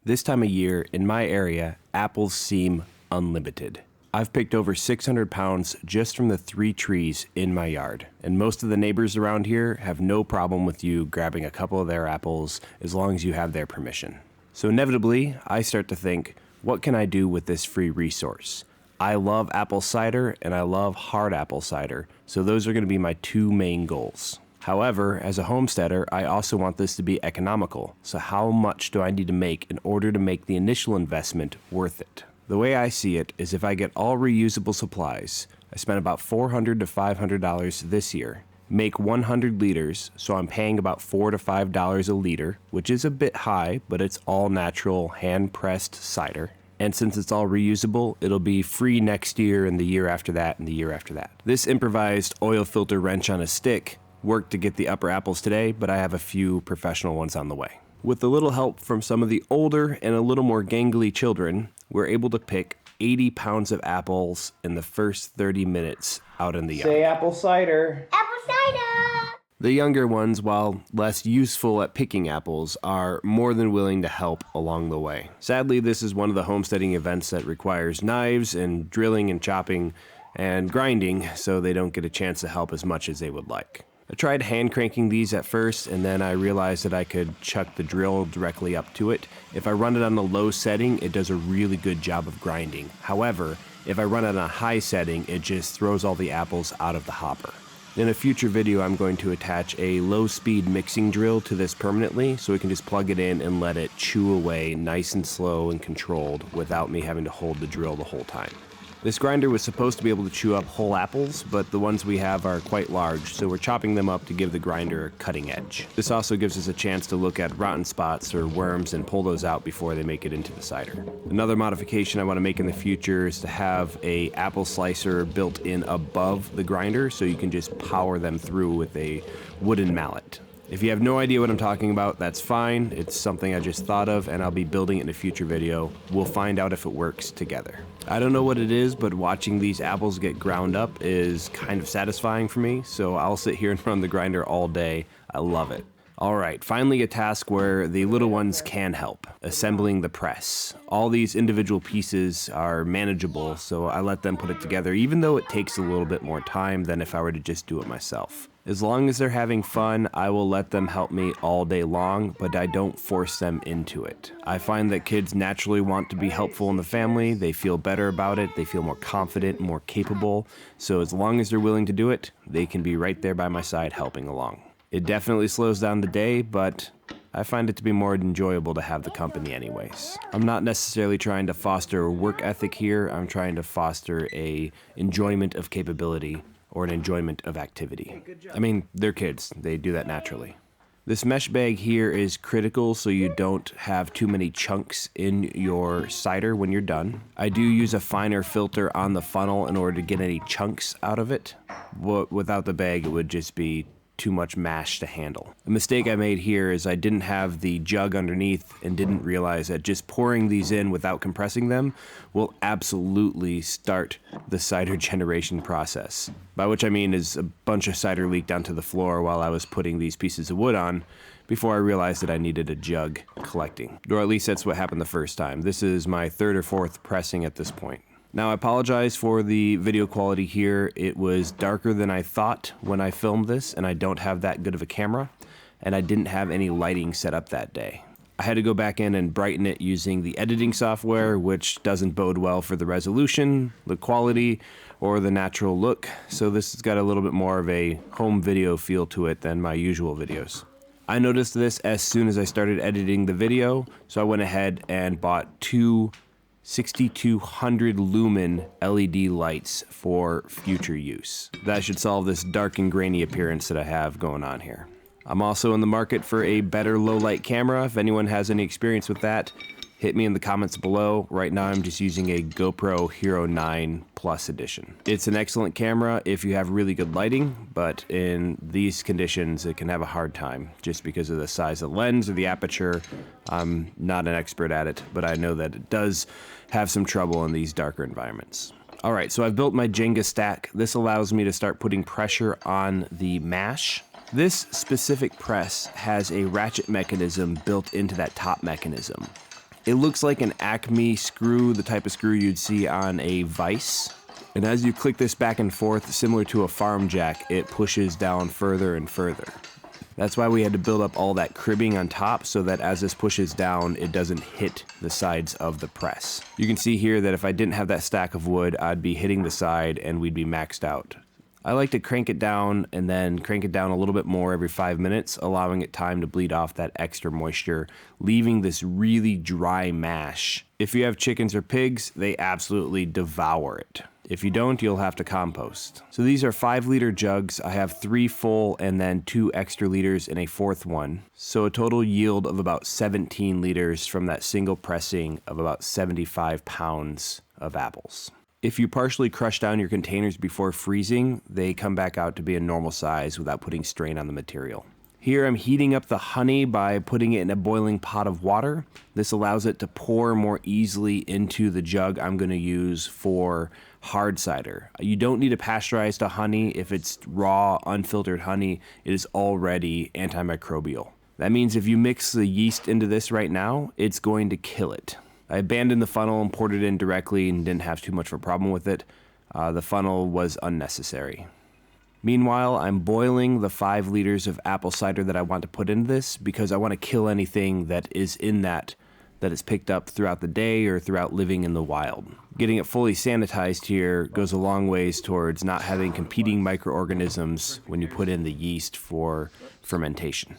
This time of year, in my area, apples seem unlimited. I've picked over 600 pounds just from the 3 trees in my yard, and most of the neighbors around here have no problem with you grabbing a couple of their apples as long as you have their permission. So inevitably, I start to think, what can I do with this free resource? I love apple cider and I love hard apple cider, so those are going to be my 2 main goals. However, as a homesteader, I also want this to be economical, so how much do I need to make in order to make the initial investment worth it? The way I see it is if I get all reusable supplies, I spent about $400 to $500 this year, make 100 liters, so I'm paying about $4 to $5 a liter, which is a bit high, but it's all natural, hand-pressed cider. And since it's all reusable, it'll be free next year and the year after that and the year after that. This improvised oil filter wrench on a stick worked to get the upper apples today, but I have a few professional ones on the way. With a little help from some of the older and a little more gangly children, we're able to pick 80 pounds of apples in the first 30 minutes out in the yard. Say apple cider. Apple cider! The younger ones, while less useful at picking apples, are more than willing to help along the way. Sadly, this is one of the homesteading events that requires knives and drilling and chopping and grinding, so they don't get a chance to help as much as they would like. I tried hand cranking these at first, and then I realized that I could chuck the drill directly up to it. If I run it on the low setting, it does a really good job of grinding. However, if I run it on a high setting, it just throws all the apples out of the hopper. In a future video, I'm going to attach a low-speed mixing drill to this permanently, so we can just plug it in and let it chew away nice and slow and controlled without me having to hold the drill the whole time. This grinder was supposed to be able to chew up whole apples, but the ones we have are quite large, so we're chopping them up to give the grinder a cutting edge. This also gives us a chance to look at rotten spots or worms and pull those out before they make it into the cider. Another modification I want to make in the future is to have a apple slicer built in above the grinder, so you can just power them through with a wooden mallet. If you have no idea what I'm talking about, that's fine. It's something I just thought of, and I'll be building it in a future video. We'll find out if it works together. I don't know what it is, but watching these apples get ground up is kind of satisfying for me, so I'll sit here and run the grinder all day. I love it. All right, finally a task where the little ones can help, assembling the press. All these individual pieces are manageable, so I let them put it together, even though it takes a little bit more time than if I were to just do it myself. As long as they're having fun, I will let them help me all day long, but I don't force them into it. I find that kids naturally want to be helpful in the family, they feel better about it, they feel more confident, more capable, so as long as they're willing to do it, they can be right there by my side helping along. It definitely slows down the day, but I find it to be more enjoyable to have the company anyways. I'm not necessarily trying to foster a work ethic here, I'm trying to foster a enjoyment of capability or an enjoyment of activity. I mean, they're kids, they do that naturally. This mesh bag here is critical so you don't have too many chunks in your cider when you're done. I do use a finer filter on the funnel in order to get any chunks out of it. Without the bag, it would just be too much mash to handle. The mistake I made here is I didn't have the jug underneath and didn't realize that just pouring these in without compressing them will absolutely start the cider generation process. By which I mean is a bunch of cider leaked onto the floor while I was putting these pieces of wood on before I realized that I needed a jug collecting. Or at least that's what happened the first time. This is my 3rd or 4th pressing at this point. Now, I apologize for the video quality here. It was darker than I thought when I filmed this, and I don't have that good of a camera, and I didn't have any lighting set up that day. I had to go back in and brighten it using the editing software, which doesn't bode well for the resolution, the quality, or the natural look, so this has got a little bit more of a home video feel to it than my usual videos. I noticed this as soon as I started editing the video, so I went ahead and bought 2 6200 lumen LED lights for future use. That should solve this dark and grainy appearance that I have going on here. I'm also in the market for a better low light camera. If anyone has any experience with that, hit me in the comments below. Right now I'm just using a GoPro Hero 9 Plus Edition. It's an excellent camera if you have really good lighting, but in these conditions it can have a hard time just because of the size of the lens or the aperture. I'm not an expert at it, but I know that it does have some trouble in these darker environments. Alright, so I've built my Jenga stack. This allows me to start putting pressure on the mash. This specific press has a ratchet mechanism built into that top mechanism. It looks like an Acme screw, the type of screw you'd see on a vise. And as you click this back and forth, similar to a farm jack, it pushes down further and further. That's why we had to build up all that cribbing on top so that as this pushes down, it doesn't hit the sides of the press. You can see here that if I didn't have that stack of wood, I'd be hitting the side and we'd be maxed out. I like to crank it down and then crank it down a little bit more every 5 minutes, allowing it time to bleed off that extra moisture, leaving this really dry mash. If you have chickens or pigs, they absolutely devour it. If you don't, you'll have to compost. So these are 5-liter jugs. I have 3 full and then 2 extra liters in a 4th one. So a total yield of about 17 liters from that single pressing of about 75 pounds of apples. If you partially crush down your containers before freezing, they come back out to be a normal size without putting strain on the material. Here I'm heating up the honey by putting it in a boiling pot of water. This allows it to pour more easily into the jug I'm going to use for hard cider. You don't need to pasteurize the honey. If it's raw, unfiltered honey, it is already antimicrobial. That means if you mix the yeast into this right now, it's going to kill it. I abandoned the funnel and poured it in directly and didn't have too much of a problem with it. The funnel was unnecessary. Meanwhile, I'm boiling the 5 liters of apple cider that I want to put into this because I want to kill anything that is in that is picked up throughout the day or throughout living in the wild. Getting it fully sanitized here goes a long ways towards not having competing microorganisms when you put in the yeast for fermentation.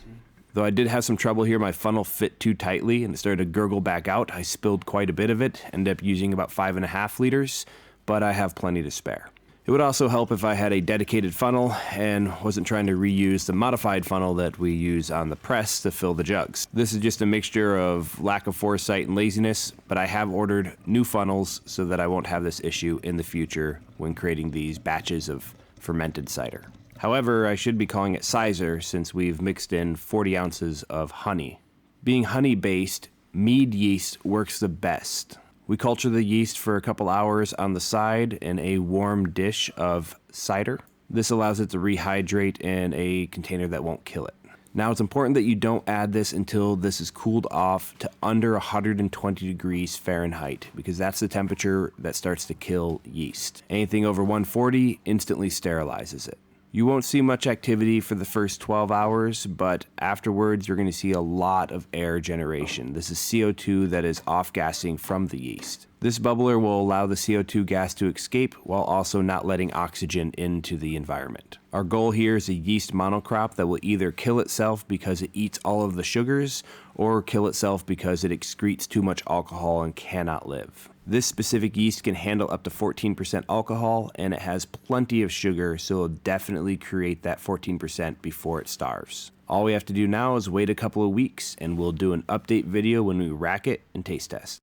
Though I did have some trouble here, my funnel fit too tightly and it started to gurgle back out. I spilled quite a bit of it, ended up using about 5.5 liters, but I have plenty to spare. It would also help if I had a dedicated funnel and wasn't trying to reuse the modified funnel that we use on the press to fill the jugs. This is just a mixture of lack of foresight and laziness, but I have ordered new funnels so that I won't have this issue in the future when creating these batches of fermented cider. However, I should be calling it Cyser since we've mixed in 40 ounces of honey. Being honey-based, mead yeast works the best. We culture the yeast for a couple hours on the side in a warm dish of cider. This allows it to rehydrate in a container that won't kill it. Now it's important that you don't add this until this is cooled off to under 120 degrees Fahrenheit because that's the temperature that starts to kill yeast. Anything over 140 instantly sterilizes it. You won't see much activity for the first 12 hours, but afterwards you're going to see a lot of air generation. This is CO2 that is off-gassing from the yeast. This bubbler will allow the CO2 gas to escape while also not letting oxygen into the environment. Our goal here is a yeast monocrop that will either kill itself because it eats all of the sugars or kill itself because it excretes too much alcohol and cannot live. This specific yeast can handle up to 14% alcohol and it has plenty of sugar, so it'll definitely create that 14% before it starves. All we have to do now is wait a couple of weeks and we'll do an update video when we rack it and taste test.